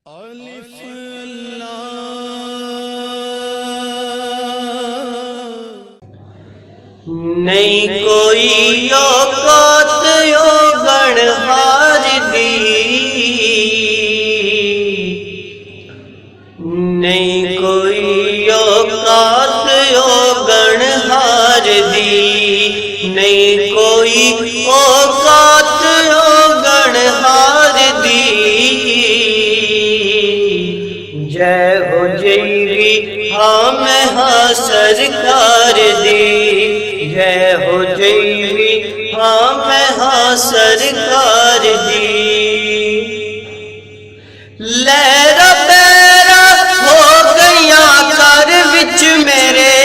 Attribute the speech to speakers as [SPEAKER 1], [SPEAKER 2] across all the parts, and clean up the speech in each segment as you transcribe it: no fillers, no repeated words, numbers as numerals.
[SPEAKER 1] अलिफ
[SPEAKER 2] नहीं कोई औकात यो गणहार दी, नहीं कोई औकात यो गणहार दी, नहीं कोई औकात यो गणहार दी। जय हो जयवी हाँ मैं हाँ सरकार दी, जय हो जयवी हाँ मैं हाँ सरकार दी। लहरा पैरा हो गया कर विच मेरे,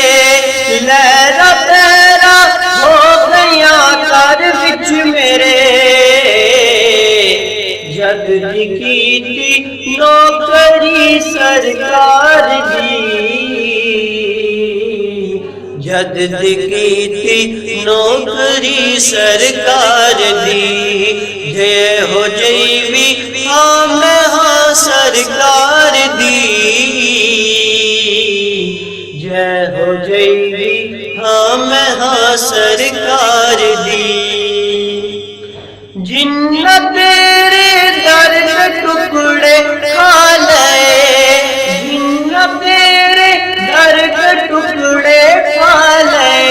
[SPEAKER 2] लहरा पैरा हो गया कर विच मेरे। जद दी कीती नौकरी सरकार दी, जद दी कीती नौकरी सरकार दी। जय हो जयवी हाँ मैं हाँ सरकार दी, जय हो जयवी हाँ मैं हाँ सरकार दी। जिन्ना तेरे दर्द टुकड़े खा लए, जिन्ना तेरे दर्द टुकड़े खा लए।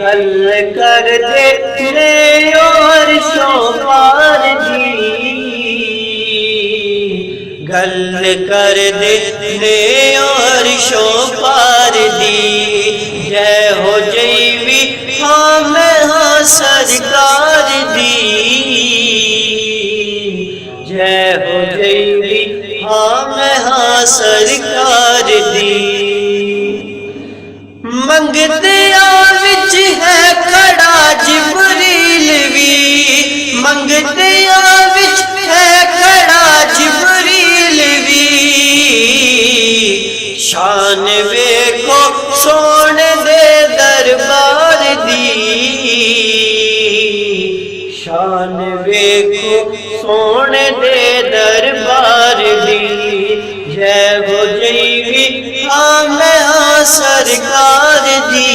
[SPEAKER 2] गल कर दे ने और शोपार दी, गल कर दे ने और शोपार दी। जय हो जयवी हाँ मैं हाँ सरकार दी, जय हो जयवी हाँ मैं हाँ सरकार दी। मंगतिया विच है खड़ा जिबरील भी, मंगतिया विच है खड़ा जिबरील भी। शान वेखो सोने दे दरबार दी, शान वेखो सोने दे दरबार दी। जय हो जयवी हाँ मैं हाँ सरकार दी,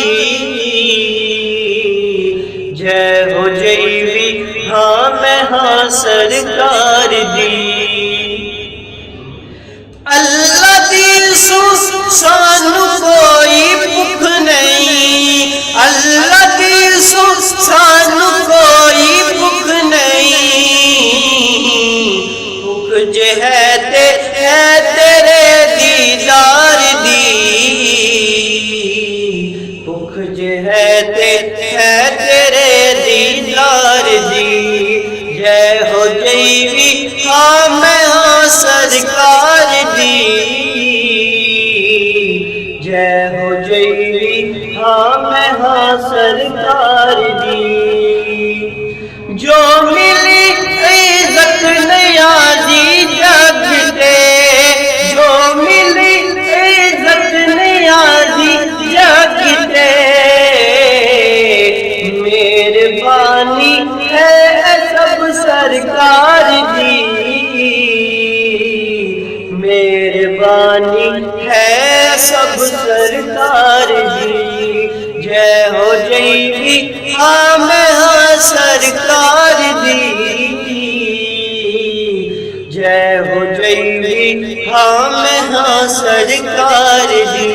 [SPEAKER 2] जय हो जयवी हाँ मैं हाँ सरकार दी। अल्लाह दी सानू कोई भुख नहीं, अल्लाह दी सानू कोई भुख नहीं। भुख जे है तेरे दीदार दी, भुख जे है तेरे दीदार दी। जय हो जयवी हाँ मैं हाँ सरकार दी, जय हो जयवी हाँ मैं हाँ सरकार दी। जो मिली इज्जत नियाज़ी जग ते, जो मिली इज्जत नियाज़ी जग ते। मेहरबानी है सब सरकार दी, मेहरबानी है सब सरकार दी। जय हो जयवी हाँ मैं हाँ सरकार दी, जय हो जयवी हाँ मैं हाँ सरकार दी।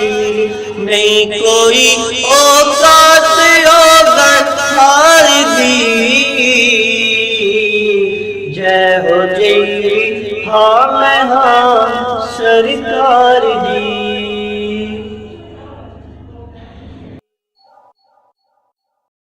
[SPEAKER 2] नहीं कोई औकात यो गणहार दी, जय हो जयवी हाँ मैं हाँ सरकार